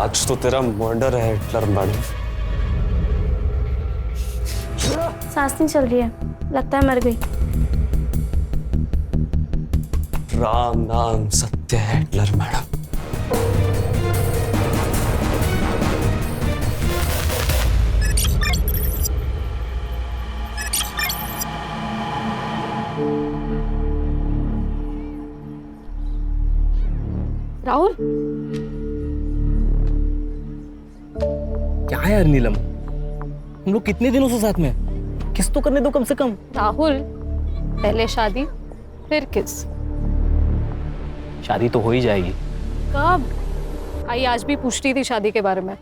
आज तो तेरा मर्डर है हिटलर मैडम। सांस नहीं चल रही है, लगता है मर गई। राम नाम सत्य है हिटलर मैडम। राहुल, क्या है यार नीलम, हम लोग कितने दिनों से साथ में हैं? किस तो करने दो कम से कम। राहुल, पहले शादी फिर किस। शादी तो हो ही जाएगी। कब? आई आज भी पूछती थी शादी के बारे में।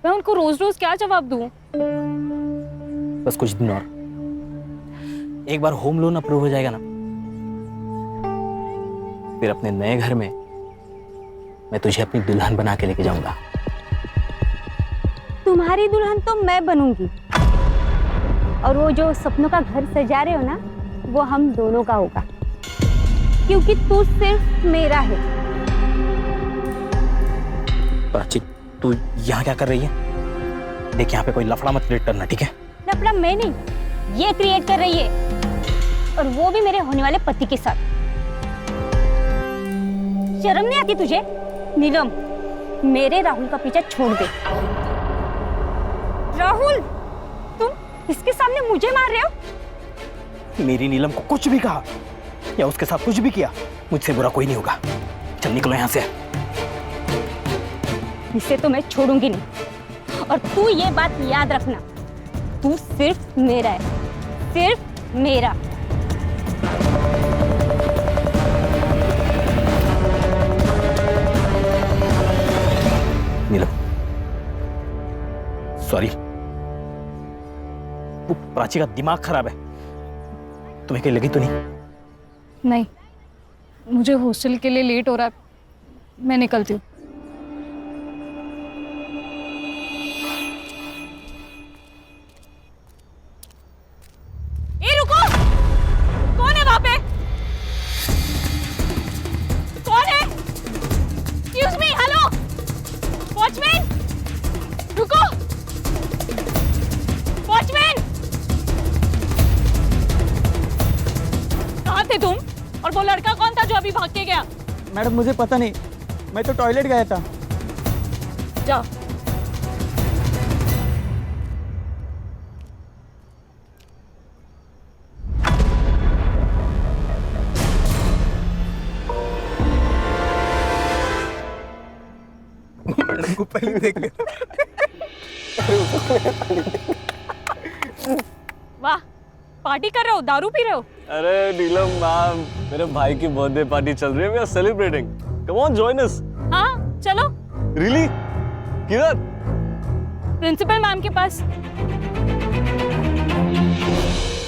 मैं उनको रोज रोज क्या जवाब दूं? बस कुछ दिन और, एक बार होम लोन अप्रूव हो जाएगा ना, फिर अपने नए घर में मैं तुझे अपनी दुल्हन बना के लेके जाऊंगा। तुम्हारी दुल्हन तो मैं बनूंगी, और वो जो सपनों का घर सजा रहे हो ना, वो हम दोनों का होगा, क्योंकि तू सिर्फ मेरा है। प्राची, तू यहाँ क्या कर रही है? देख, यहाँ पे कोई लफड़ा मत क्रिएट करना, ठीक है? लफड़ा मैं नहीं, ये क्रिएट कर रही है, और वो भी मेरे होने वाले पति के साथ। शर्म नहीं आती तुझे? नीलम, मेरे राहुल का पीछा छोड़ दे। राहुल, तुम इसके सामने मुझे मार रहे हो? मेरी नीलम को कुछ भी कहा या उसके साथ कुछ भी किया, मुझसे बुरा कोई नहीं होगा। चल निकलो यहाँ से। इसे तो मैं छोड़ूंगी नहीं, और तू ये बात याद रखना, तू सिर्फ मेरा है, सिर्फ मेरा। नीलम, सॉरी, वो प्राची का दिमाग खराब है। तुम्हें कहीं लगी तो नहीं? नहीं, मुझे हॉस्टल के लिए लेट हो रहा है, मैं निकलती हूँ। ए रुको, कौन है वहां पे? कौन है? एक्सक्यूज मी, हेलो वॉचमैन, रुको वॉचमैन। कहाँ थे तुम? और वो लड़का कौन था जो अभी भाग के गया? मैडम मुझे पता नहीं, मैं तो टॉयलेट गया था। जाओ। मैडम को पहले देख ले। वाह, पार्टी कर रहे हो, दारू पी रहे हो? अरे नीलम मैम, मेरे भाई की बर्थडे पार्टी चल रही है, we are celebrating. Come on, join us. हाँ चलो। रियली? किधर? प्रिंसिपल मैम के पास।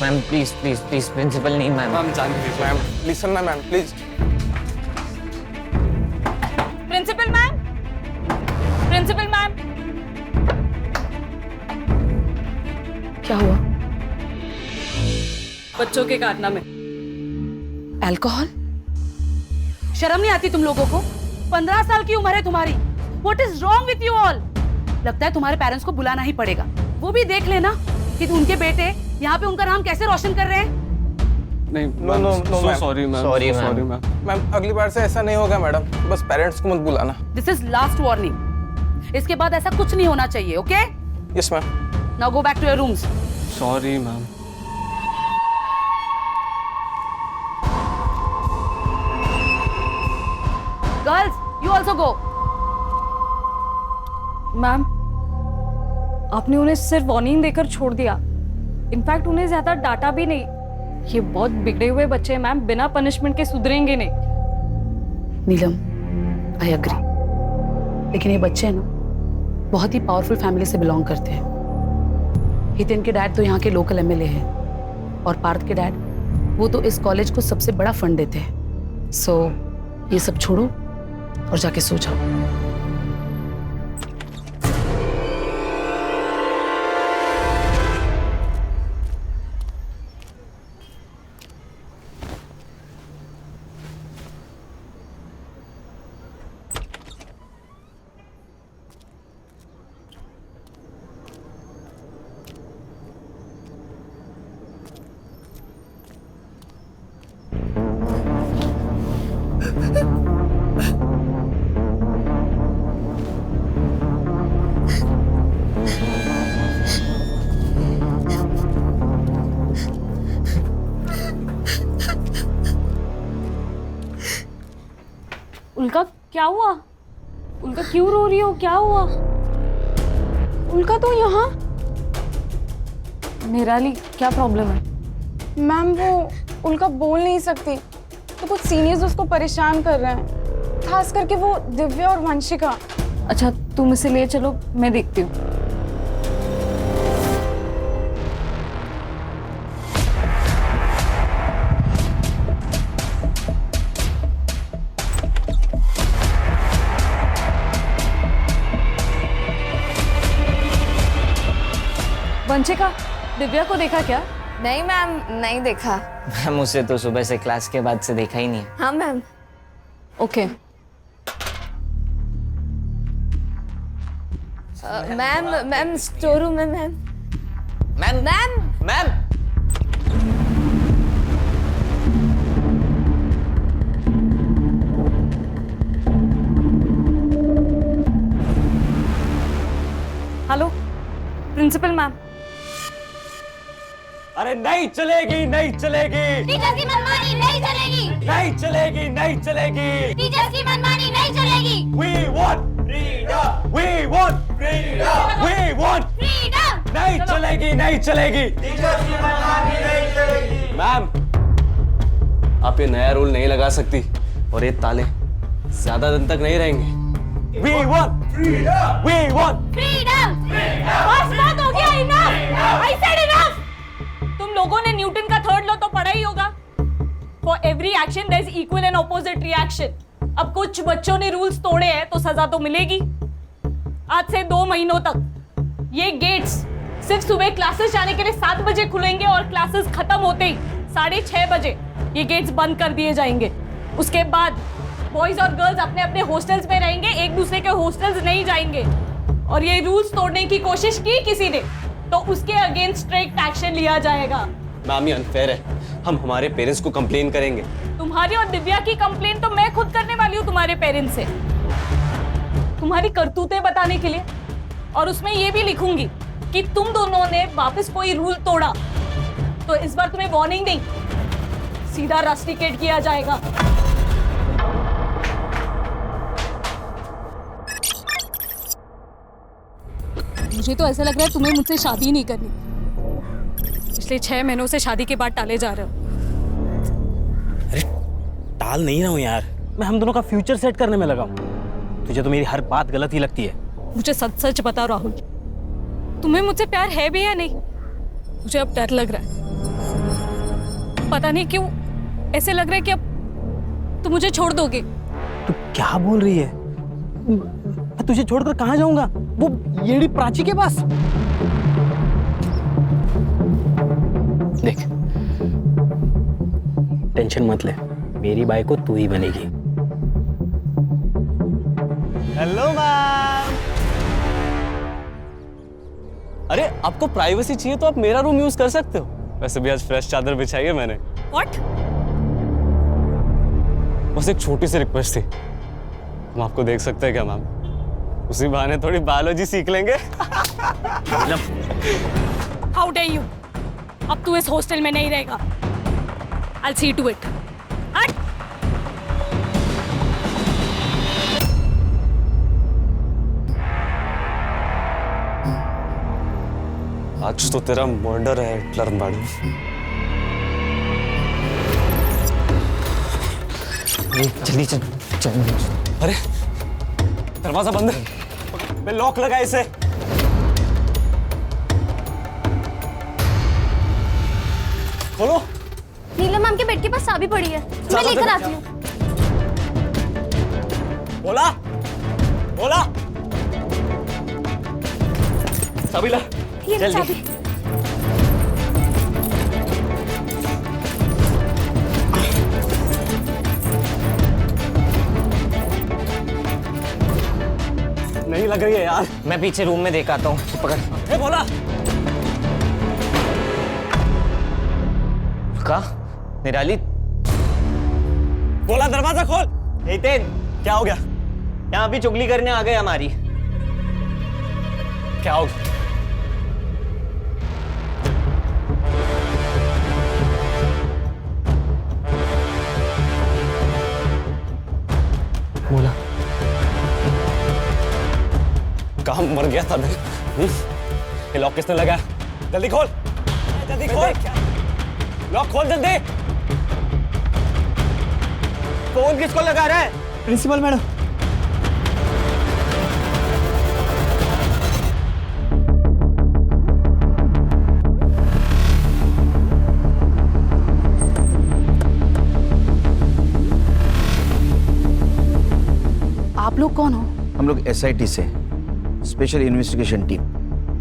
Ma'am please please please, principal नहीं मैम। मैम जान प्लीज, मैम लिसन ना ma'am please. Principal ma'am, principal ma'am. क्या हुआ? बच्चों के कारनामे। अल्कोहल? शर्म नहीं आती तुम लोगों को? 15 साल की उम्र है तुम्हारी। What is wrong with you all? लगता है तुम्हारे पेरेंट्स को बुलाना ही पड़ेगा। वो भी देख लेना कि उनके बेटे यहाँ पे उनका नाम कैसे रोशन कर रहे हैं। नहीं, no no no ma'am, sorry ma'am, Sorry, sorry ma'am. Ma'am. Ma'am अगली बार से ऐसा नहीं होगा मैडम, बस पेरेंट्स को मत बुलाना। This is last warning. इसके बाद ऐसा कुछ नहीं होना चाहिए, okay? Yes ma'am. Now go back to your rooms. Sorry ma'am. Girls, you also go. Ma'am, आपने उन्हें सिर्फ वार्निंग देकर छोड़ दिया। इनफैक्ट उन्हें ज्यादा डांटा भी नहीं। ये बहुत बिगड़े हुए बच्चे हैं मैम, बिना पनिशमेंट के सुधरेंगे नहीं। नीलम, आई एग्री, लेकिन ये बच्चे हैं ना, बहुत ही पावरफुल फैमिली से बिलोंग करते हैं। हितेन के डैड तो यहाँ के लोकल एमएलए हैं, और पार्थ के डैड, वो तो इस कॉलेज को सबसे बड़ा फंड देते हैं। सो ये सब छोड़ो और जाके सो जाओ। क्या हुआ? उनका क्यों रो रही हो? क्या हुआ? उनका तो यहाँ निराली, क्या प्रॉब्लम है? मैम वो उनका बोल नहीं सकती तो कुछ सीनियर्स उसको परेशान कर रहे हैं, खास करके वो दिव्या और वंशिका। अच्छा, तुम इसे ले चलो, मैं देखती हूँ। वंशिका, दिव्या को देखा क्या? नहीं मैम, नहीं देखा। मैम उसे तो सुबह से क्लास के बाद से देखा ही नहीं है। हाँ ma'am. Okay. Ma'am store room में ma'am. Ma'am ma'am ma'am hello principal ma'am. अरे नहीं चलेगी, नहीं चलेगी, टीचर्स की मनमानी नहीं चलेगी। नहीं चलेगी, नहीं चलेगी। टीचर्स की मनमानी नहीं चलेगी। We want freedom. We want freedom. We want freedom. नहीं चलेगी, नहीं चलेगी। मैम, आप ये नया रूल नहीं लगा सकती और ये ताले ज्यादा दिन तक नहीं रहेंगे। We want freedom. We want freedom. बस बात हो गया, इनफ। I said enough। तुम लोगों ने न्यूटन का थर्ड लॉ तो पढ़ा ही होगा। For every action there is equal and opposite reaction. अब कुछ बच्चों ने रूल्स तोड़े हैं तो सजा तो मिलेगी। आज से 2 महीनों तक ये गेट्स सिर्फ सुबह क्लासेस जाने के लिए 7 बजे खुलेंगे और क्लासेस खत्म होते ही 6:30 बजे ये गेट्स बंद कर दिए जाएंगे। उसके बाद बॉयज और गर्ल्स अपने अपने हॉस्टल्स में रहेंगे, एक दूसरे के हॉस्टल्स नहीं जाएंगे। और ये रूल्स तोड़ने की कोशिश की किसी ने तो उसके अगेंस्ट स्ट्रिक्ट एक्शन लिया जाएगा। मैम ये अनफेयर है, हम हमारे पेरेंट्स को कंप्लेन करेंगे। तुम्हारी और दिव्या की कंप्लेन तो मैं खुद करने वाली हूँ तुम्हारे पेरेंट्स से, तुम्हारी करतूतें बताने के लिए। और उसमें ये भी लिखूंगी कि तुम दोनों ने वापस कोई रूल तोड़ा तो इस बार तुम्हें वार्निंग नहीं, सीधा रस्टिकेट किया जाएगा। मुझे तो ऐसा लग रहा है तुम्हें मुझसे शादी नहीं करनी। पिछले 6 महीनों से शादी के बाद टाले जा रहे हो। अरे टाल नहीं रहा हूँ यार, मैं हम दोनों का फ्यूचर सेट करने में लगा हूँ। तुझे तो मेरी हर बात गलत ही लगती है। मुझे सच सच बताओ राहुल, तुम्हें मुझसे प्यार है भी या नहीं? मुझे अब डर लग रहा है, पता नहीं क्यों ऐसे लग रहा है कि अब तुम मुझे छोड़ दोगे। तू क्या बोल रही है? मैं तुझे छोड़कर कहाँ जाऊंगा? वो येड़ी प्राची के पास। देख, टेंशन मत ले, मेरी बाई को तू ही बनेगी। Hello ma'am. अरे आपको प्राइवेसी चाहिए तो आप मेरा रूम यूज कर सकते हो। वैसे भी आज फ्रेश चादर बिछाई है मैंने। व्हाट? बस एक छोटी सी रिक्वेस्ट थी, हम आपको देख सकते हैं क्या मैम? उसी बहाने थोड़ी बायोलॉजी सीख लेंगे। How day you! अब तू इस हॉस्टल में नहीं रहेगा। I'll see to it. हट! आज तो तेरा मर्डर है हिटलर मैडम। जल्दी चल चल। अरे दरवाजा बंद है, मैं लॉक लगा इसे। खोलो। नीलम मैम के बेड के पास चाबी पड़ी है, मैं लेकर आती हूँ। बोला बोला चाबी ला। ये लो जल्दी। चाबी। नहीं लग रही है यार। मैं पीछे रूम में देख आता हूँ, तू पकड़। ए बोला। का निराली, बोला दरवाजा खोल। हितेन, क्या हो गया? यहाँ भी चुगली करने आ गए हमारी। क्या हो गया? बोला कहाँ मर गया था मैं? ये लॉक किसने लगाया? जल्दी खोल, जल्दी खोल, लॉक खोल जल्दी। फोन किसको लगा रहा है? Principal madam. आप लोग कौन हो? हम लोग SIT से स्पेशल इन्वेस्टिगेशन टीम।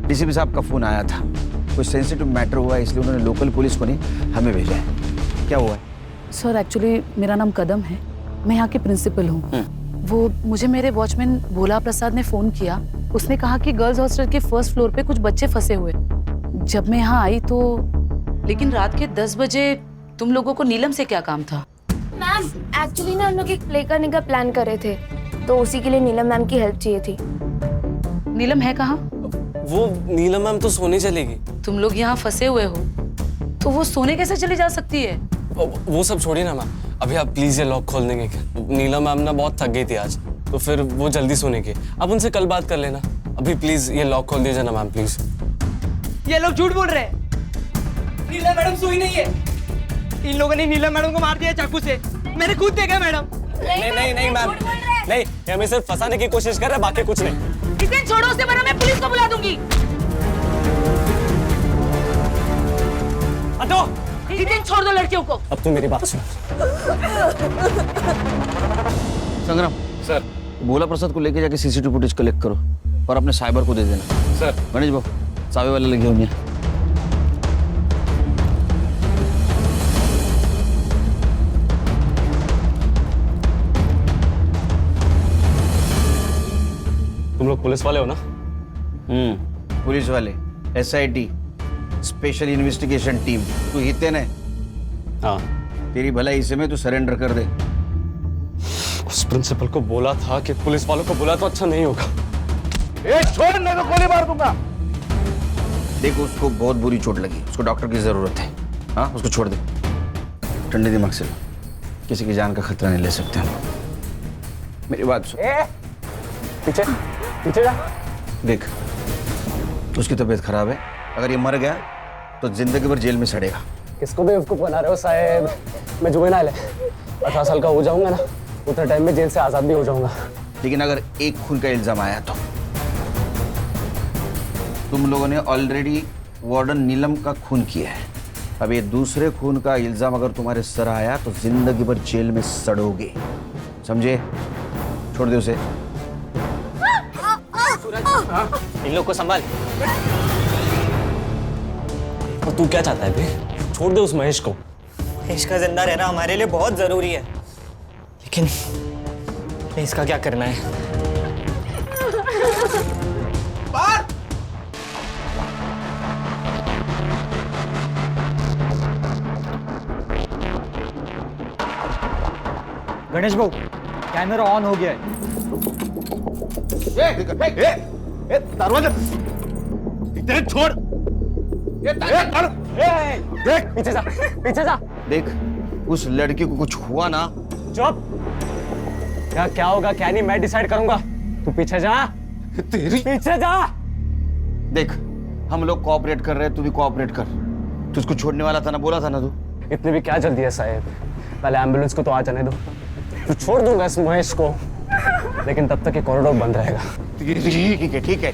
डीसीपी साहब का फोन आया था, कुछ सेंसिटिव मैटर हुआ है, इसलिए उन्होंने लोकल पुलिस को नहीं हमें भेजा है। क्या हुआ है? सर एक्चुअली मेरा नाम कदम है, मैं यहाँ की प्रिंसिपल हूँ। वो मुझे मेरे वॉचमैन भोला प्रसाद ने फोन किया। उसने कहा कि गर्ल्स हॉस्टल के फर्स्ट फ्लोर पे कुछ बच्चे फंसे हुए। जब मैं यहाँ आई तो लेकिन रात के 10 बजे तुम लोगों को नीलम से क्या काम था? मैम एक्चुअली ना हम लोग एक प्ले करने का प्लान कर रहे थे, तो उसी के लिए नीलम मैम की हेल्प चाहिए थी। नीलम है कहाँ? वो नीलम मैम तो सोने चलेगी। तुम लोग यहाँ फंसे हुए हो तो वो सोने कैसे चली जा सकती है? वो सब छोड़िए ना मैम, अभी आप प्लीज ये लॉक खोल देंगे क्या? नीलम मैम ना बहुत थक गई थी आज, तो फिर वो जल्दी सोने की। आप उनसे कल बात कर लेना। अभी प्लीज ये लॉक खोल दीजिए ना मैम, प्लीज। ये लोग झूठ बोल रहे हैं। नीलम मैडम सोई नहीं है। इन लोगों ने नीलम मैडम को मार दिया चाकू से। मैंने खुद देखा मैडम। नहीं मैम, नहीं, ये हमें सिर्फ फंसाने की कोशिश कर रहे हैं, बाकी कुछ नहीं। इसे छोड़ो, उससे वरना मैं पुलिस को बुला दूंगी। हटो, जितेन छोड़ दो लड़कियों को। अब तुम मेरी बात सुनो। संग्राम सर, भोला प्रसाद को लेके जाके CCTV फुटेज कलेक्ट करो और अपने साइबर को दे देना। सर। गणेश बाबू सावे वाले लगे होंगे। तुम लोग पुलिस वाले हो ना? पुलिस वाले, SIT स्पेशल इन्वेस्टिगेशन टीम। तू हितेन है? हाँ। तेरी भलाई इसे में तू सरेंडर कर दे। उस प्रिंसिपल को बोला था कि पुलिस वालों को बुला तो अच्छा नहीं होगा। छोड़, नहीं तो गोली मार दूंगा। देखो उसको बहुत बुरी चोट लगी, उसको डॉक्टर की जरूरत है। हाँ, उसको छोड़ दे। ठंडे दिमाग से, किसी की जान का खतरा नहीं ले सकते हम। मेरी बात सुन। पीछे पीछे जा। देख, उसकी तबीयत खराब है, अगर ये मर गया तो जिंदगी भर जेल में सड़ेगा। किसको बेवकूफ बना रहे हो साहब? मैं जुवेनाइल है, 18 साल का हो जाऊंगा ना, उतने टाइम में जेल से आजाद भी हो जाऊंगा। लेकिन अगर एक खून का इल्जाम आया तो तुम लोगों ने ऑलरेडी वार्डन नीलम का खून किया है। अब ये दूसरे खून का इल्जाम अगर तुम्हारे सर आया तो जिंदगी भर जेल में सड़ोगे, समझे? छोड़ दे उसे। इन लोग को संभाल। और तू क्या चाहता है बे? छोड़ दे उस महेश को। महेश का जिंदा रहना हमारे लिए बहुत जरूरी है, लेकिन इसका क्या करना है? गणेश भाऊ, कैमरा ऑन हो गया है। दरवाजा छोड़। देख, पीछे जा, पीछे जा। देख, उस लड़की को कुछ हुआ ना। चुप। क्या होगा क्या नहीं मैं डिसाइड करूंगा। तू पीछे जा। तेरी पीछे जा। देख, हम लोग कोऑपरेट कर रहे हैं, तू भी कोऑपरेट कर। तू उसको छोड़ने वाला था ना, बोला था ना तू। इतनी भी क्या जल्दी है साहब? पहले एम्बुलेंस को तो आ जाने दो। तू छोड़ दूंगा इस महेश को, लेकिन तब तक ये कॉरिडोर बंद रहेगा। ठीक है, ठीक है, ठीक है,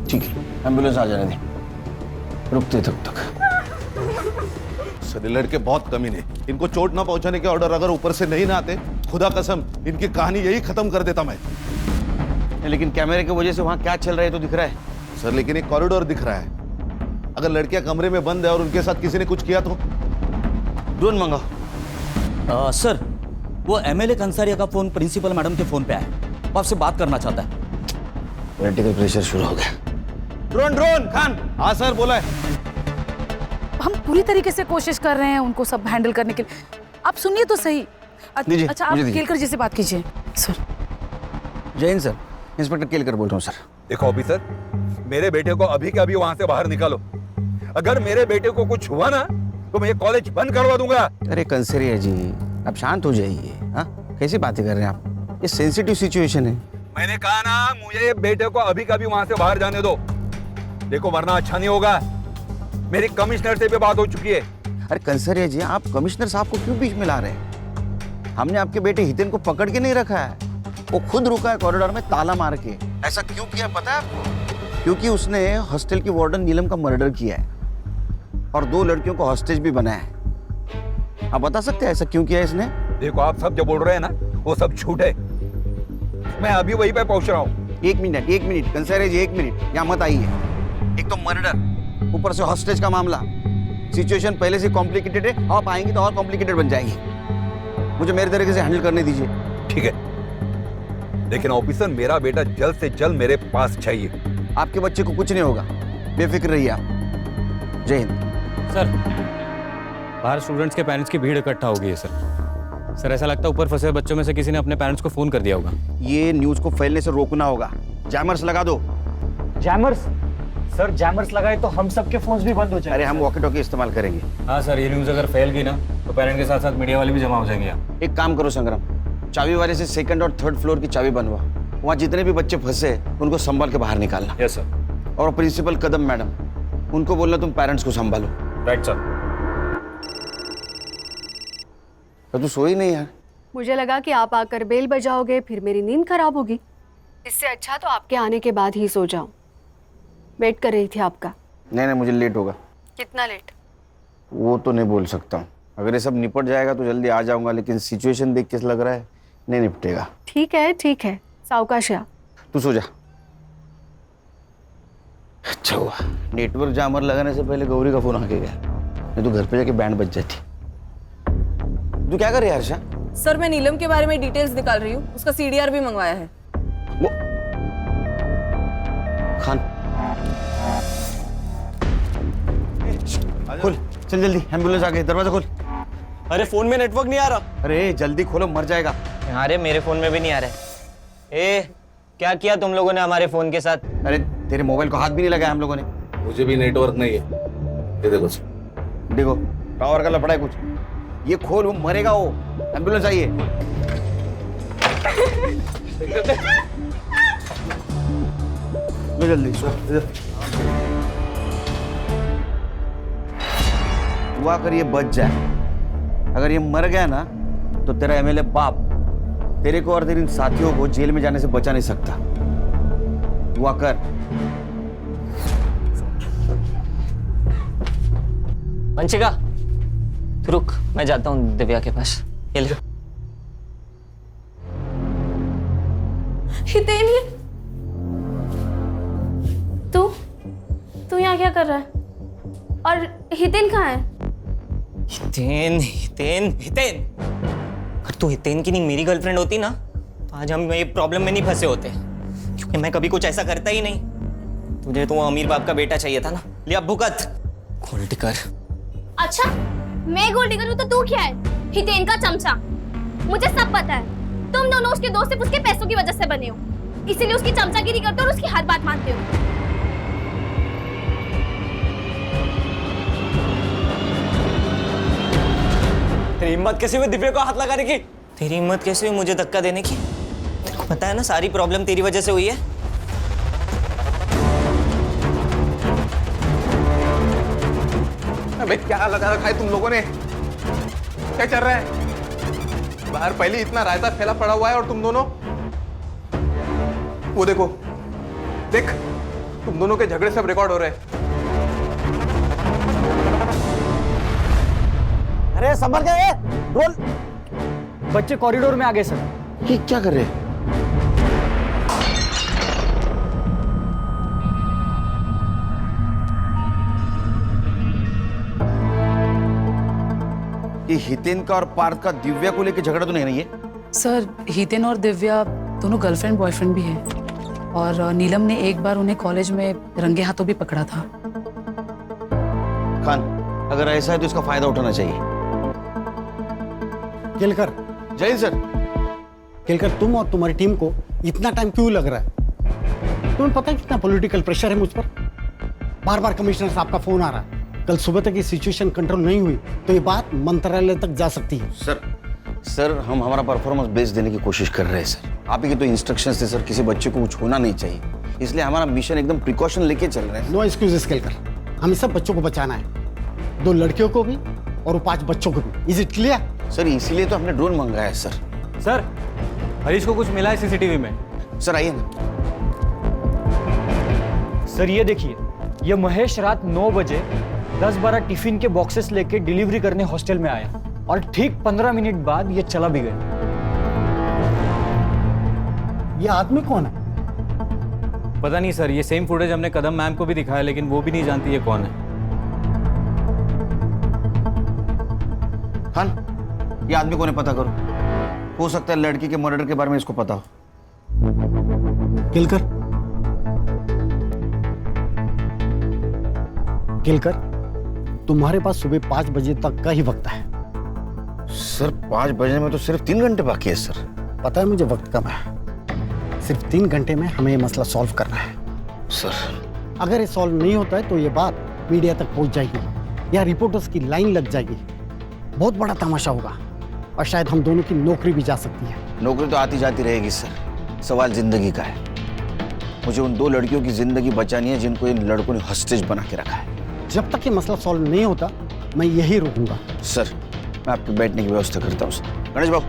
ठीक है। एम्बुलेंस आ जाने दे, रुकते तब तक। सर, लड़के बहुत कमीने, इनको चोट ना पहुंचाने के ऑर्डर अगर ऊपर से नहीं ना आते, खुदा कसम इनकी कहानी यही खत्म कर देता मैं। लेकिन कैमरे की वजह से वहां क्या चल रहा है तो दिख रहा है सर। लेकिन एक कॉरिडोर दिख रहा है। अगर लड़कियां कमरे में बंद है और उनके साथ किसी ने कुछ किया तो? ड्रोन मंगाओ। सर, वो MLA कंसारिया का फोन प्रिंसिपल मैडम के फोन पे आया, वो आपसे बात करना चाहता है। पॉलिटिकल प्रेशर शुरू हो गया। ड्रोन खान। हाँ सर, बोला है। हम पूरी तरीके से कोशिश कर रहे हैं उनको सब हैंडल करने के लिए। आप सुनिए तो सही। अच्छा, आप केलकर जी से बात कीजिए। सर। जय हिंद सर, इंस्पेक्टर केलकर बोल रहा हूँ सर। देखो ऑफिसर, मेरे बेटे को अभी के अभी वहां से बाहर निकालो। अगर मेरे बेटे को कुछ हुआ ना तो मैं ये कॉलेज बंद करवा दूंगा। अरे कंसारिया जी, आप शांत हो जाइए। हाँ, कैसी बातें कर रहे हैं आप? ये सेंसिटिव सिचुएशन है। मैंने कहा ना, मुझे बेटे को अभी का भी वहां से बाहर जाने दो। देखो वरना अच्छा नहीं होगा। मेरी कमिश्नर से भी बात हो चुकी है। अरे कंसरिया जी, आप कमिश्नर साहब को क्यों बीच में ला रहे हैं? हमने आपके बेटे हितेन को पकड़ के नहीं रखा है, वो खुद रुका है कॉरिडोर में ताला मार के। ऐसा क्यों किया पता है आपको? क्योंकि उसने हॉस्टल की वार्डन नीलम का मर्डर किया है और 2 लड़कियों को हॉस्टेज भी बनाया है। आप बता सकते हैं ऐसा क्यों किया इसने? देखो आप सब जो बोल रहे हैं ना, वो सब झूठ है। मैं अभी वहीं पे पहुंच रहा हूँ। एक मिनट कंसरिया जी, 1 मिनट यहाँ मत आइए। एक तो मर्डर, ऊपर से हॉस्टेज का मामला, सिचुएशन पहले से कॉम्प्लिकेटेड है, आप आएंगे तो और कॉम्प्लिकेटेड बन जाएगी। मुझे मेरे तरीके से हैंडल करने दीजिए। ठीक है, लेकिन ऑफिसर मेरा बेटा जल्द से जल्द मेरे पास चाहिए। आपके बच्चे को कुछ नहीं होगा, बेफिक्र रहिए आप। जय हिंद। सर, बाहर स्टूडेंट्स के पेरेंट्स की भीड़ इकट्ठा हो गई है सर। ऐसा लगता है ऊपर फंसे बच्चों में से किसी ने अपने पेरेंट्स को फोन कर दिया होगा। ये न्यूज को फैलने से रोकना होगा। जैमर्स लगा दो। जैमर्स? सर जैमर्स लगाए तो हम सबके फोन्स भी बंद हो जाएंगे। अरे हम वॉकी टॉकी इस्तेमाल करेंगे। हाँ सर, ये न्यूज़ अगर फैल गई ना तो पेरेंट के साथ साथ मीडिया वाले भी जमा हो जाएंगे यहाँ। एक काम करो संग्राम, चाबी वाले से 2nd और 3rd फ्लोर की चाबी बनवा। वहाँ जितने भी बच्चे फंसे उनको संभाल के बाहर निकालना। Yes sir. और प्रिंसिपल कदम मैडम, उनको बोलना तुम पेरेंट्स को संभालो। Right sir. तो तू सोई नहीं यार? मुझे लगा कि आप आकर बेल बजाओगे, फिर मेरी नींद खराब होगी। इससे अच्छा तो आपके आने के बाद ही सो जाऊं। वेट कर रही थी आपका। नहीं, मुझे लेट होगा। कितना लेट? वो तो नहीं बोल सकता हूँ। अगर ये सब निपट जाएगा तो जल्दी आ जाऊंगा, लेकिन सिचुएशन देख के लग रहा है नहीं निपटेगा। ठीक है, सावकाश या। तू सो जा। अच्छा हुआ नेटवर्क जामर लगाने से पहले गौरी का फोन आके गया, नहीं तो घर पे जाके बैंड बज जाती। तू क्या कर रही है हर्षा? सर मैं नीलम के बारे में डिटेल्स निकाल रही हूँ, उसका CDR भी मंगवाया है। वो खान खोल, चल जल्दी, एम्बुलेंस आ गई, दरवाजा खोल। अरे फोन में नेटवर्क नहीं आ रहा। अरे जल्दी खोलो, मर जाएगा। अरे मेरे फोन में भी नहीं आ रहा है। ए, क्या किया तुम लोगों ने हमारे फोन के साथ? अरे तेरे मोबाइल को हाथ भी नहीं लगाया हम लोगों ने। मुझे भी नेटवर्क नहीं है। ये देखो टावर का लफड़ा है कुछ। ये खोल, वो मरेगा वो। एम्बुलेंस आइए। जल्दी सो। दुआ कर ये बच जाए। अगर ये मर गया ना तो तेरा MLA बाप तेरे को और तेरे इन साथियों को जेल में जाने से बचा नहीं सकता। दुआ कर। वंशिका, तू रुक, मैं जाता हूँ दिव्या के पास। ये ले। हितेन, तू यहाँ क्या कर रहा है? और हितेन कहाँ है? हितेन। अगर तू हितेन की नहीं मेरी गर्लफ्रेंड होती ना तो आज हम ये प्रॉब्लम में नहीं फंसे होते, क्योंकि मैं कभी कुछ ऐसा करता ही नहीं। तुझे तो वो अमीर बाप का बेटा चाहिए था ना। ले अब भुगत। गोल्डी कर। अच्छा, मैं गोल्डी करूँ तो तू क्या है? हितेन का चमचा। मुझे सब पता है। तुम दोनों उसके दोस्त सिर्फ उसके पैसों की वजह से बने हो, इसीलिए उसकी चमचागिरी करते हो और उसकी हर बात मानते हो। तेरी हिम्मत कैसे हुई दिव्या को हाथ लगाने की? तेरी हिम्मत कैसे हुई मुझे धक्का देने की? तेरे को पता है ना सारी प्रॉब्लम तेरी वजह से हुई है। अबे क्या लगा रखा है तुम लोगों ने? क्या चल रहा है बाहर? पहले इतना रायता फैला पड़ा हुआ है और तुम दोनों वो देखो, देख तुम दोनों के झगड़े सब रिकॉर्ड हो रहे हैं। अरे संभल गए, रोल। बच्चे कॉरिडोर में आ गए सर। ये क्या कर रहे हैं? ये हितेन का और पार्थ का दिव्या को लेकर झगड़ा तो नहीं है? सर हितेन और दिव्या दोनों गर्लफ्रेंड बॉयफ्रेंड भी हैं और नीलम ने एक बार उन्हें कॉलेज में रंगे हाथों भी पकड़ा था। खान, अगर ऐसा है तो इसका फायदा उठाना चाहिए। केलकर। जय सर। केलकर, तुम और तुम्हारी टीम को इतना टाइम क्यों लग रहा है? तुम्हें पता है कितना पॉलिटिकल प्रेशर है मुझ पर? बार बार कमिश्नर साहब का फोन आ रहा है। कल सुबह तक ये सिचुएशन कंट्रोल नहीं हुई तो ये बात मंत्रालय तक जा सकती है। सर हम हमारा परफॉर्मेंस बेस देने की कोशिश कर रहे हैं सर। आप ही के तो इंस्ट्रक्शंस थे सर, किसी बच्चे को कुछ होना नहीं चाहिए, इसलिए हमारा मिशन एकदम प्रिकॉशन लेके चल रहे हैं। नो एक्सक्यूजेस केलकर, हमें सब बच्चों को बचाना है, 2 लड़कियों को भी और वो 5 बच्चों को भी। Is it clear? सर इसीलिए तो हमने ड्रोन मंगाया है सर। सर हरीश को कुछ मिला है सीसीटीवी में। सर आइए ना। सर ये देखिए, ये महेश रात 9 बजे 10-12 टिफिन के बॉक्सेस लेके डिलीवरी करने हॉस्टल में आया और ठीक 15 मिनट बाद ये चला भी गया। ये आदमी कौन है? पता नहीं सर, ये सेम फुटेज हमने कदम मैम को भी दिखाया, लेकिन वो भी नहीं जानती ये कौन है। खान, ये आदमी कौन है पता करो, हो सकता है लड़की के मर्डर के बारे में इसको पता हो। केलकर, केलकर, तुम्हारे पास सुबह 5 बजे तक का ही वक्त है। सर 5 बजे में तो सिर्फ 3 घंटे बाकी है सर। पता है मुझे वक्त कम है, सिर्फ 3 घंटे में हमें ये मसला सॉल्व करना है। सर अगर ये सॉल्व नहीं होता है तो ये बात मीडिया तक पहुंच जाएगी या रिपोर्टर्स की लाइन लग जाएगी, बहुत बड़ा तमाशा होगा और शायद हम दोनों की नौकरी भी जा सकती है। नौकरी तो आती जाती रहेगी सर, सवाल जिंदगी का है। मुझे उन 2 लड़कियों की जिंदगी बचानी है जिनको इन लड़कों ने हॉस्टेज बना के रखा है। जब तक ये मसला सॉल्व नहीं होता मैं यही रुकूंगा। सर मैं आपके बैठने की व्यवस्था करता हूँ। गणेश बाबू,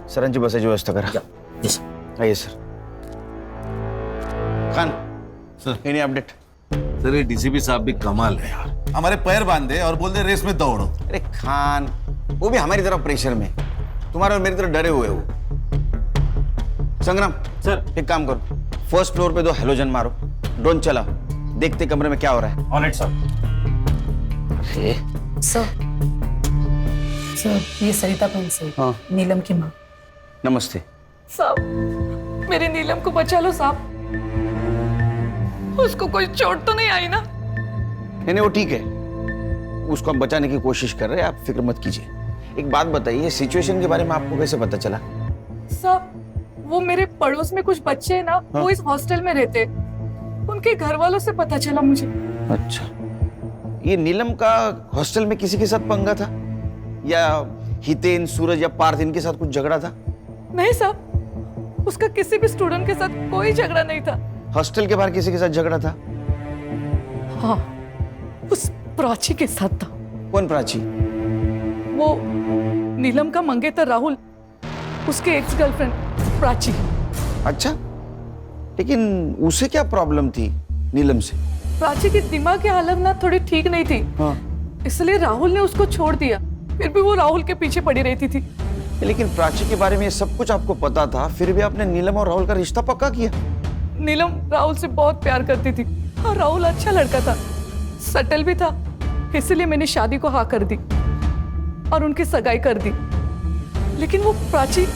सरन जी बस की व्यवस्था करा। आइए sir. Khan sir, any update? Sir ये डीसीपी साहब भी कमाल है यार, हमारे पैर बांधे और बोल दे रेस में दौड़ो। अरे खान, वो भी हमारी तरफ प्रेशर में, तुम्हारे और मेरी तरफ डरे हुए हो। संग्राम सर, एक काम करो, फर्स्ट फ्लोर पे 2 हेलोजन मारो, ड्रोन चला, देखते कमरे में क्या हो रहा है। Alright sir. सर ये सरिता प्रिंस है, नीलम की माँ। नमस्ते साहब, मेरे नीलम को बचा लो साहब, उसको कोई चोट तो नहीं आई ना? नहीं वो ठीक है, उसको हम बचाने की कोशिश कर रहे हैं, आप फिक्र मत कीजिए। एक बात बताइए, सिचुएशन के बारे में आपको कैसे पता चला? साहब वो मेरे पड़ोस में कुछ बच्चे हैं ना, वो इस हॉस्टल में रहते, उनके घर वालों से पता चला मुझे। अच्छा, ये नीलम का हॉस्टल में किसी के साथ पंगा था या हितेन, सूरज या पार्थ इनके साथ कुछ झगड़ा था? नहीं साहब, उसका किसी भी स्टूडेंट के साथ कोई झगड़ा नहीं था। हॉस्टल के बाहर किसी के साथ झगड़ा था? हाँ, उस प्राची के साथ था। कौन प्राची? वो नीलम का मंगेतर राहुल, उसके एक्स गर्लफ्रेंड प्राची। अच्छा, लेकिन उसे क्या प्रॉब्लम थी नीलम से? प्राची की दिमाग की हालत ना थोड़ी ठीक नहीं थी, इसलिए राहुल ने उसको छोड़ दिया, फिर भी वो राहुल के पीछे पड़ी रहती थी। लेकिन प्राची के बारे में ये सब कुछ आपको पता था, फिर भी आपने नीलम और राहुल का रिश्ता पक्का किया? नीलम राहुल से बहुत प्यार करती थी और राहुल अच्छा लड़का था, सटल भी था, इसलिए मैंने शादी को हाँ कर दी और उनकी सगाई कर दी। लेकिन वो प्राची,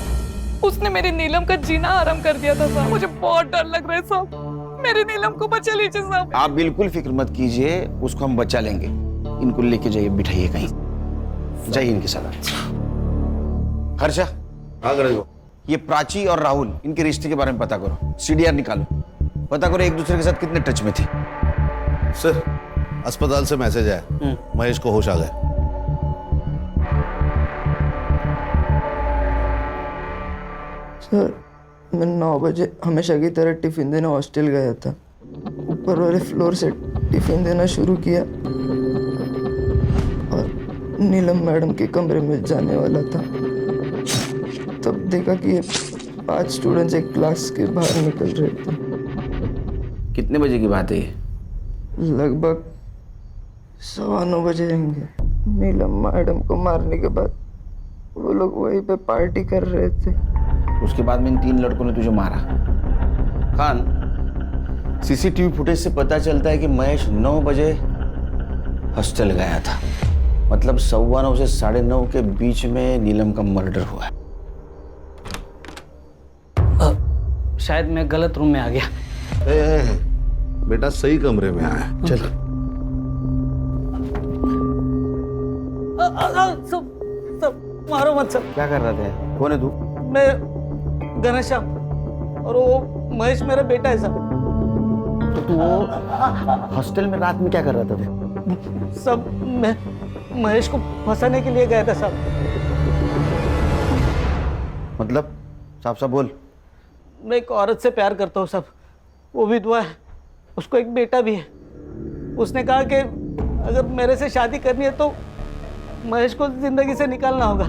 उसने मेरी नीलम का जीना आराम कर दिया था साहब। मुझे बहुत डर लग रहा है साहब, मेरी नीलम को बचा लीजिए साहब। आप बिल्कुल फिक्र मत कीजिए, उसको हम बचा लेंगे। इनको लेके जाइए, बिठाइए कहीं, जाइए इनके साथ। हर्षा, ये प्राची और राहुल, इनके रिश्ते के बारे में पता करो, सीडीआर निकालो, पता करो एक दूसरे के साथ कितने टच में थे। सर अस्पताल से मैसेज आया, महेश को होश आ गया। सर मैं 9 बजे हमेशा की तरह टिफिन देने हॉस्टल गया था, ऊपर वाले फ्लोर से टिफिन देना शुरू किया और नीलम मैडम के कमरे में जाने वाला था, तब देखा कि 5 स्टूडेंट्स एक क्लास के बाहर निकल रहे थे। कितने बजे की बात है ये? लगभग 9:15 बजे होंगे। नीलम मैडम को मारने के बाद वो लोग वहीं पे पार्टी कर रहे थे। उसके बाद में इन 3 लड़कों ने तुझे मारा। खान, सीसीटीवी फुटेज से पता चलता है कि महेश 9 बजे हॉस्टल गया था, मतलब 9:15 से 9:30 के बीच में नीलम का मर्डर हुआ है। शायद मैं गलत रूम में आ गया। बेटा सही कमरे में आया, चल। सब मारो मत सब। क्या कर रहा था? कौन है तू? मैं घनश्याम और वो महेश मेरा बेटा है साहब। तो तू वो हॉस्टल में रात में क्या कर रहा था? सब मैं महेश को फंसाने के लिए गया था साहब। मतलब साफ साफ बोल। मैं एक औरत से प्यार करता हूँ साहब, वो विधवा है, उसको एक बेटा भी है। उसने कहा कि अगर मेरे से शादी करनी है तो महेश को जिंदगी से निकालना होगा।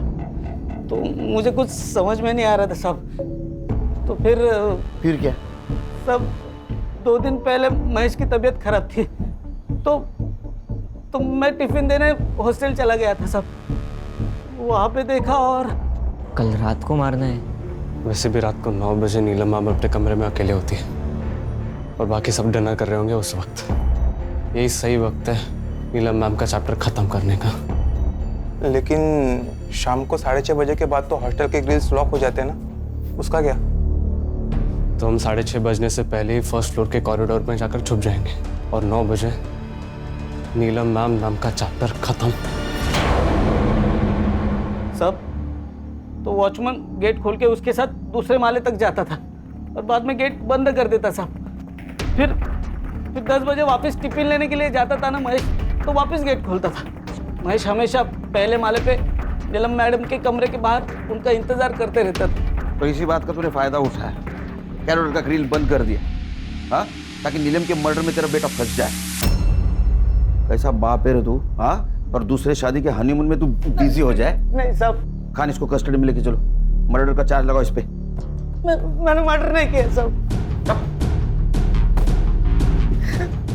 तो मुझे कुछ समझ में नहीं आ रहा था साहब। तो फिर क्या सब 2 दिन पहले महेश की तबीयत खराब थी, तो मैं टिफिन देने हॉस्टल चला गया था साहब। वहाँ पे देखा और कल रात को मारना है? वैसे भी रात को 9 बजे नीलम मैम अपने कमरे में अकेले होती है और बाकी सब डिनर कर रहे होंगे उस वक्त। यही सही वक्त है नीलम मैम का चैप्टर खत्म करने का। लेकिन शाम को 6:30 बजे के बाद तो हॉस्टल के ग्रिल्स लॉक हो जाते हैं ना, उसका क्या? तो हम 6:30 बजने से पहले ही फर्स्ट फ्लोर के कॉरिडोर में जाकर छुप जाएंगे और 9 बजे नीलम मैम नाम का चैप्टर खत्म। सब तो वॉचमैन गेट खोल के उसके साथ दूसरे माले तक जाता था और बाद में गेट बंद कर देता साहब। फिर 10 बजे वापस टिफिन लेने के लिए जाता था ना महेश, तो वापस गेट खोलता था। महेश हमेशा पहले माले पे नीलम मैडम के कमरे के बाहर उनका इंतजार करते रहता था। तो इसी बात का तूने फायदा उठाया, कैरोल का ग्रिल बंद कर दिया, हाँ, ताकि नीलम के मर्डर में तेरा बेटा फंस जाए। कैसा बाप है रे तू, हाँ? और दूसरे शादी के हनीमून में तू बिजी हो जाए। नहीं साहब, खान इसको कस्टडी में लेके चलो, मर्डर का चार्ज लगाओ इस पे। मैंने मर्डर नहीं किया साहब।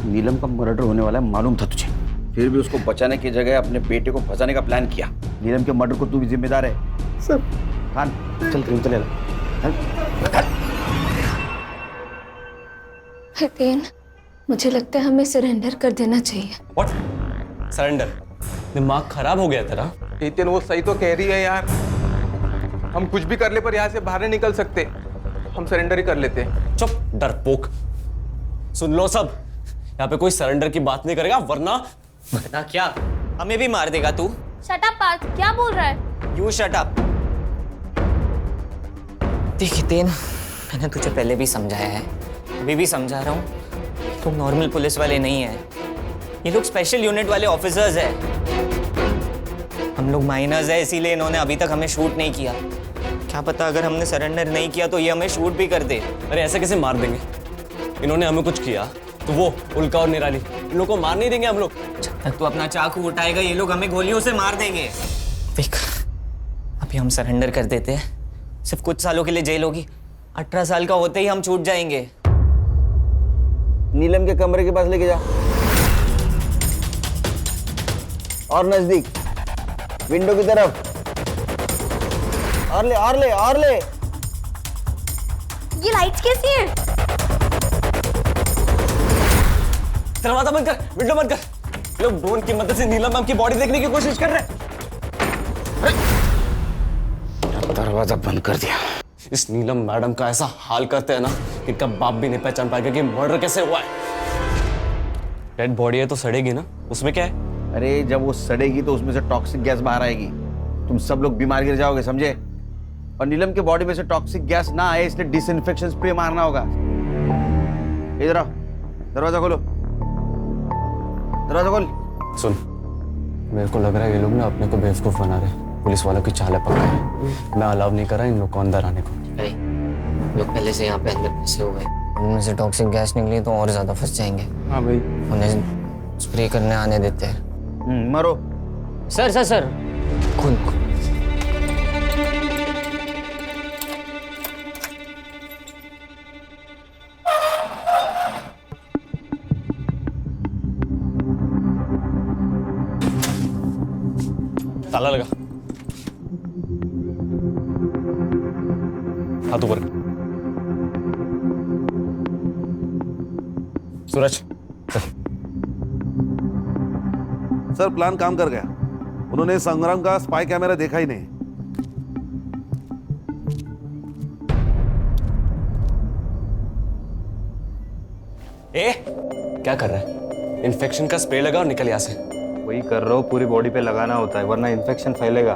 नीलम का मर्डर होने वाला है मालूम था तुझे, फिर भी उसको बचाने की जगह अपने बेटे को फंसाने का प्लान किया। नीलम के मर्डर को तू भी जिम्मेदार है सर। खान चल चले हितेन, मुझे लगता है हमें सरेंडर कर देना चाहिए। व्हाट? सरेंडर? दिमाग खराब हो गया तेरा? हितेन वो सही तो कह रही है यार, हम कुछ भी कर ले पर यहाँ से बाहर नहीं निकल सकते। हम सरेंडर ही कर लेते हैं। चुप डरपोक। सुन लो सब, यहाँ पे कोई सरेंडर की बात नहीं करेगा वरना क्या हमें भी मार देगा तू? शट अप पार्थ, क्या बोल रहा है? You shut up. देख हितेन, मैंने तुझे पहले भी समझाया है, अभी भी समझा रहा हूँ, तुम नॉर्मल पुलिस वाले नहीं है, ये लोग स्पेशल यूनिट वाले ऑफिसर्स हैं। हम लोग माइनर्स है, इसीलिए इन्होंने अभी तक हमें शूट नहीं किया। क्या पता अगर हमने सरेंडर नहीं किया तो ये हमें शूट भी कर दे। अरे ऐसे कैसे मार देंगे? इन्होंने हमें कुछ किया तो वो उल्का और निराली इन लोगों को मार नहीं देंगे हम लोग। जब तक तू अपना चाकू उठाएगा ये लोग हमें गोलियों से मार देंगे। देख, अभी हम सरेंडर कर देते हैं, सिर्फ कुछ सालों के लिए जेल होगी, 18 साल का होते ही हम छूट जाएंगे। नीलम के कमरे के पास लेके जा और नजदीक विंडो की तरफ, और ले। ये लाइट्स कैसी हैं? दरवाजा बंद कर, विंडो बंद कर। लोग ड्रोन की मदद से नीलम मैम की बॉडी देखने की कोशिश कर रहे हैं। दरवाजा बंद कर दिया। इस नीलम मैडम का ऐसा हाल करते हैं ना कि इनका बाप भी नहीं पहचान पाएगा कि मर्डर कैसे हुआ है। डेड बॉडी है तो सड़ेगी ना, उसमें क्या है? अरे जब वो सड़ेगी तो उसमें से टॉक्सिक गैस बाहर आएगी, तुम सब लोग बीमार गिर जाओगे, समझे? और नीलम के बॉडी में से टॉक्सिक गैस ना आए इसलिए डिसइंफेक्शन स्प्रे मारना होगा। इधर आओ, दरवाजा खोलो, दरवाजा खोल। सुन, मेरे को लग रहा है ये लोग ना अपने को बेवकूफ बना रहे हैं, पुलिस वालों की चालें पकड़ रहे हैं। मैं अलाउ नहीं कर रहा इन लोग को अंदर आने को। लोग पहले से यहाँ पे अंदर फंसे हुए हैं, उनमें से टॉक्सिक गैस निकली तो और ज्यादा फंस जाएंगे। हाँ भाई, उन्हें स्प्रे करने आने देते हैं। मारो। सर खुल। ताला लगा, हाथ ऊपर। सूरज चल। सर प्लान काम कर गया, उन्होंने संग्राम का स्पाई कैमरा देखा ही नहीं। क्या कर रहा है? इन्फेक्शन का स्प्रे लगा और निकल यहाँ से। वही कर रहा हूँ, पूरी बॉडी पे लगाना होता है वरना इन्फेक्शन फैलेगा।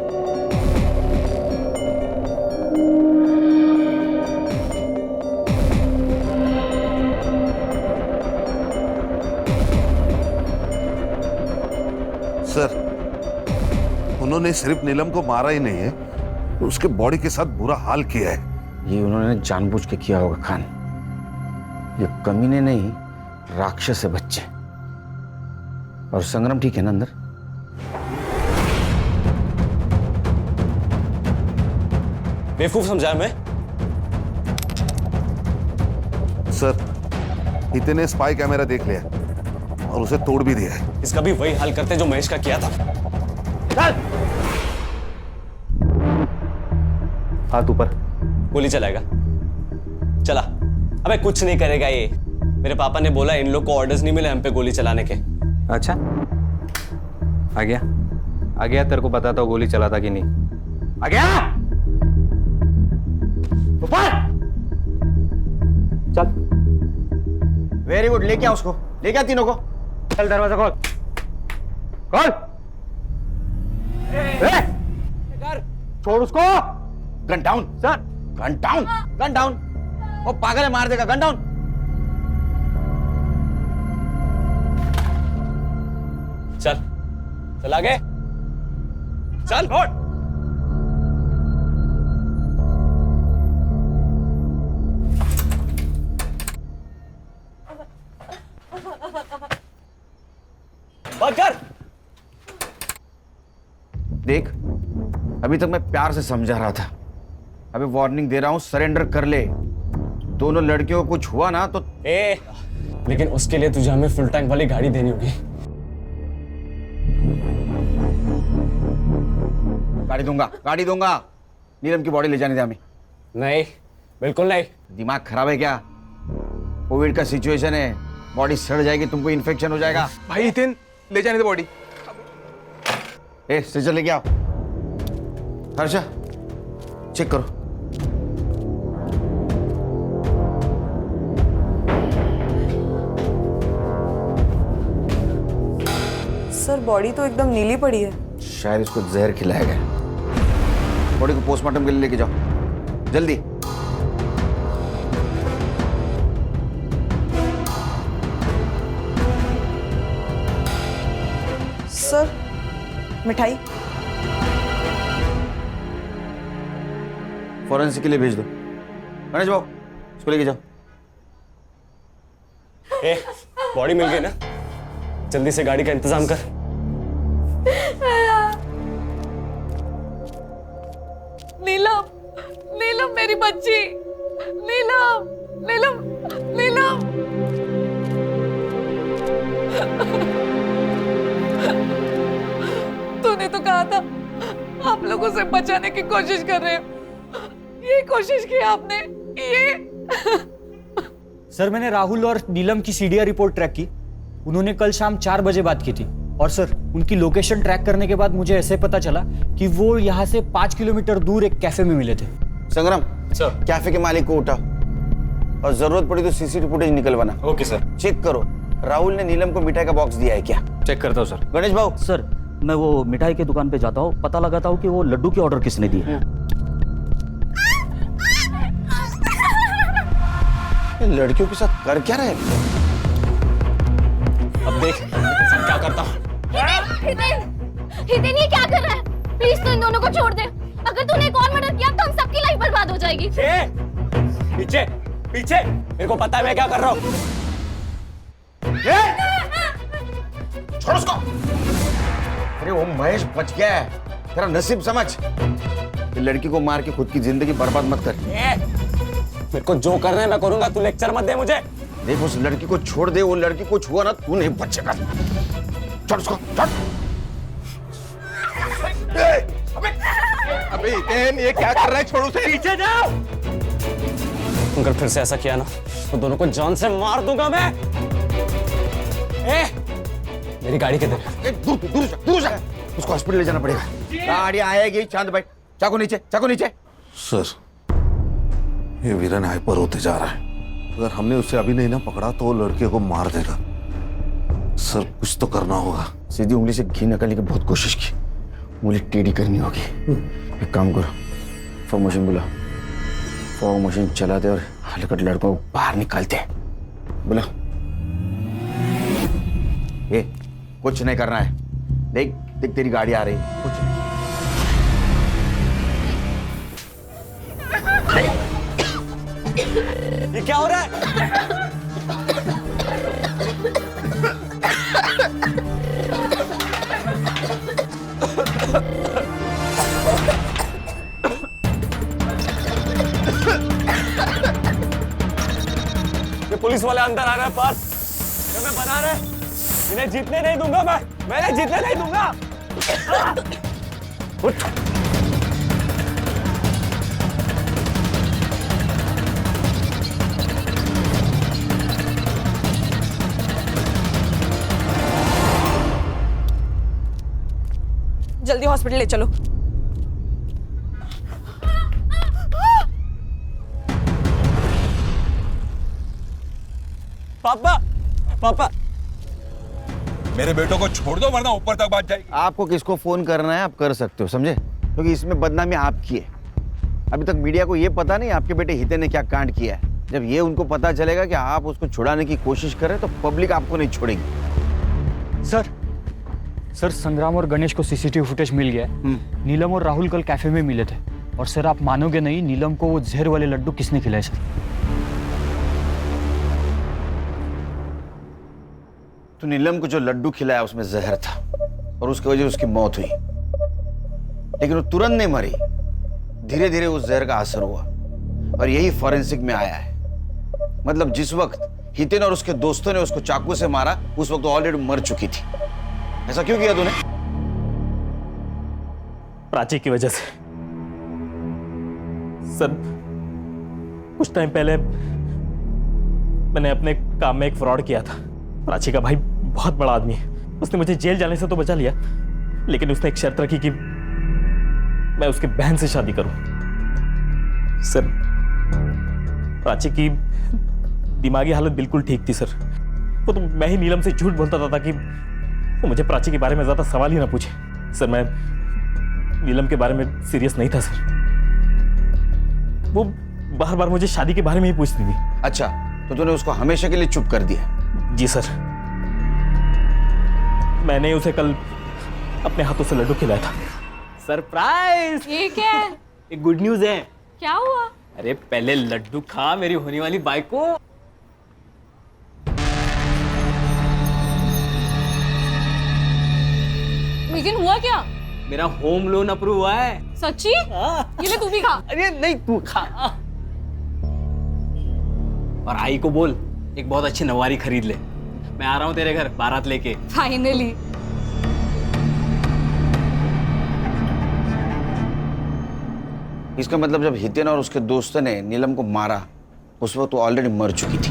सर उन्होंने सिर्फ नीलम को मारा ही नहीं है, उसके बॉडी के साथ बुरा हाल किया है। ये उन्होंने जानबूझ के किया होगा खान। ये कमीने नहीं, राक्षस है बच्चे। और संग्राम ठीक है ना अंदर? बेवकूफ समझाया मैं? सर, हितेन ने स्पाई कैमरा देख लिया और उसे तोड़ भी दिया है। इसका भी वही हाल करते जो महेश का किया था। चल! हाथ ऊपर। गोली चलाएगा? चला। अबे कुछ नहीं करेगा ये। मेरे पापा ने बोला इन लोग को ऑर्डर्स नहीं मिले हम पे गोली चलाने के। अच्छा, आ गया तेरे को बताता हूँ गोली चलाता कि नहीं। आ गया? ऊपर! चल। वेरी गुड, लेके आ उसको, लेके आ तीनों को। चल दरवाजा खोल। खोल। छोड़ उसको। Gun down sir, gun down, gun down. वो पागल है, मार देगा। Gun down. चल चल आगे चल। बंद कर। देख, अभी तक मैं प्यार से समझा रहा था, अभी वार्निंग दे रहा हूं, सरेंडर कर ले। दोनों लड़कियों को कुछ हुआ ना तो लेकिन उसके लिए तुझे हमें फुल टैंक वाली गाड़ी देनी होगी। गाड़ी दूंगा। नीलम की बॉडी ले जाने दे हमें। नहीं, बिल्कुल नहीं। दिमाग खराब है क्या? कोविड का सिचुएशन है, बॉडी सड़ जाएगी, तुमको इन्फेक्शन हो जाएगा। भाई हितेन, ले जाने दे बॉडी। स्ट्रेचर लेके आओ। हर्षा, चेक करो। सर, बॉडी तो एकदम नीली पड़ी है। शायद इसको जहर खिलाया गया। बॉडी को पोस्टमार्टम के लिए लेके जाओ, जल्दी। सर, मिठाई। फॉरेंसिक के लिए भेज दो। गणेश भाऊ, इसको लेके जाओ। बॉडी मिल गई ना? जल्दी से गाड़ी का इंतजाम कर। नीलम, नीलम मेरी बच्ची। नीलम, नीलम, नीलम। तूने तो कहा था आप लोगों से बचाने की कोशिश कर रहे हो। ये कोशिश की आपने, ये। सर, मैंने राहुल और नीलम की सीडीआर रिपोर्ट ट्रैक की। उन्होंने कल शाम 4 बजे बात की थी। और सर, उनकी लोकेशन ट्रैक करने के बाद मुझे ऐसे पता चला कि वो यहाँ से 5 किलोमीटर दूर एक कैफे में मिले थे। संग्राम सर, कैफे के मालिक को उठा और जरूरत पड़ी तो सीसीटीवी फुटेज निकलवाना। Okay sir. चेक करो, राहुल ने नीलम को मिठाई का बॉक्स दिया है क्या? चेक करता हूँ सर। गणेश भाऊ। सर, मैं वो मिठाई की दुकान पे जाता हूँ, पता लगाता हूँ कि वो लड्डू की ऑर्डर किसने दी है। लड़कियों के साथ कर क्या रहे? अब देख क्या करता हूँ। हितेन, ये क्या कर रहा है? प्लीज तो इन दोनों को छोड़ दे। अगर तूने एक और मर्डर किया तो हम सबकी लाइफ बर्बाद हो जाएगी। पीछे पीछे, मेरे को पता है मैं क्या कर रहा हूँ। छोड़ उसको। अरे वो महेश बच गया है, तेरा नसीब समझ। ये लड़की को मार के खुद की जिंदगी बर्बाद मत कर। मेरे को जो करना है मैं करूंगा, तू लेक्चर मत दे मुझे। देख, उस लड़की को छोड़ दे, वो लड़की कुछ हुआ ना तू नहीं बचेगा। छोड़ उसको, छोड़। अबे हितेन, ये क्या कर रहा है? छोड़ उसे। पीछे जाओ। अगर फिर से ऐसा किया ना तो दोनों को जान से मार दूंगा मैं। मेरी गाड़ी किधर है? दूर जा। उसको हॉस्पिटल ले जाना पड़ेगा। गाड़ी आएगी, चांद भाई। चाकू नीचे, चाकू नीचे। सर, ये वीरन हाइपर होते जा रहा है। अगर हमने उसे अभी नहीं ना पकड़ा तो वो लड़के को मार देगा। सर, कुछ तो करना होगा। सीधी उंगली से घी निकालने की बहुत कोशिश की, उंगली टेढ़ी करनी होगी। एक काम करो, फॉग मशीन बुला। फॉग मशीन चलाते और हलकट लड़कों को बाहर निकालते। बुला। ये कुछ नहीं करना है। देख देख, तेरी गाड़ी आ रही है। कुछ क्या हो रहा है? ये पुलिस वाले अंदर आ रहे हैं पास। मैं बना रहे, इन्हें जीतने नहीं दूंगा मैंने जीतने नहीं दूंगा। उठ। जल्दी हॉस्पिटल ले चलो। पापा पापा मेरे बेटों को छोड़ दो वरना ऊपर तक बात जाएगी। आपको किसको फोन करना है आप कर सकते हो, समझे? क्योंकि इसमें बदनामी आपकी है। अभी तक मीडिया को ये पता नहीं आपके बेटे हितेन ने क्या कांड किया है। जब ये उनको पता चलेगा कि आप उसको छुड़ाने की कोशिश कर रहे हैं तो पब्लिक आपको नहीं छोड़ेगी। सर संग्राम और गणेश को सीसीटीवी फुटेज मिल गया है। नीलम और राहुल कल कैफे में मिले थे और सर आप मानोगे नहीं, नीलम को वो जहर वाले लड्डू किसने खिलाए सर? तो नीलम को जो लड्डू खिलाया उसमें जहर था और उसकी वजह से उसकी मौत हुई, लेकिन वो तुरंत नहीं मरी, धीरे धीरे उस जहर का असर हुआ और यही फॉरेंसिक में आया है। मतलब जिस वक्त हितेन और उसके दोस्तों ने उसको चाकू से मारा उस वक्त वो ऑलरेडी मर चुकी थी। ऐसा क्यों किया तूने? प्राची की वजह से सर। कुछ टाइम पहले मैंने अपने काम में एक फ्रॉड किया था। प्राची का भाई बहुत बड़ा आदमी है, उसने मुझे जेल जाने से तो बचा लिया, लेकिन उसने एक शर्त रखी कि मैं उसकी बहन से शादी करूं। सर प्राची की दिमागी हालत बिल्कुल ठीक थी सर। वो तो मैं ही नीलम से झूठ बोलता था ताकि वो मुझे प्राची के बारे में ज्यादा सवाल ही ना पूछे। सर मैं नीलम के बारे में सीरियस नहीं था सर। वो बार बार मुझे शादी के बारे में ही पूछती थी। अच्छा, तो तूने उसको हमेशा के लिए चुप कर दिया? जी सर, मैंने उसे कल अपने हाथों से लड्डू खिलाया था। सरप्राइज! ये क्या है? एक गुड न्यूज है। क्या हुआ? अरे पहले लड्डू खा मेरी होने वाली बाइक को। मीजिन हुआ क्या? मेरा होम लोन अप्रूव हुआ है। सच्ची? ये ले तू भी खा। अरे नहीं तू खा। और आई को बोल एक बहुत अच्छी नवारी खरीद ले। मैं आ रहा हूँ तेरे घर बारात लेके। फाइनली। इसका मतलब जब हितेन और उसके दोस्तों ने नीलम को मारा उस वक्त वो ऑलरेडी मर चुकी थी।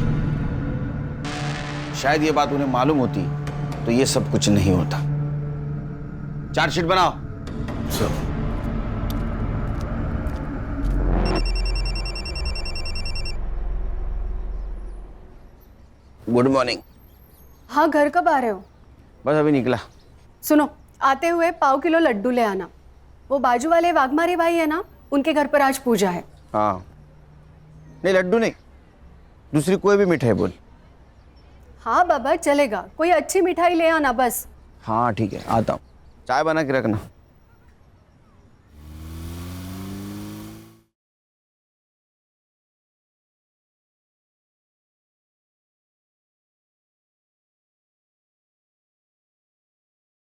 शायद ये बात उन्हें मालूम होती तो ये सब कुछ नहीं होता। चार्जशीट बनाओ। सर। Good morning. हाँ, घर कब आ रहे हो? बस अभी निकला। सुनो, आते हुए 1.5 किलो लड्डू ले आना। वो बाजू वाले वाघमारे भाई है ना, उनके घर पर आज पूजा है। हाँ, नहीं लड्डू नहीं, दूसरी कोई भी मिठाई बोल। हाँ बाबा चलेगा, कोई अच्छी मिठाई ले आना बस। हाँ ठीक है, आता हूँ। चाय बना के रखना।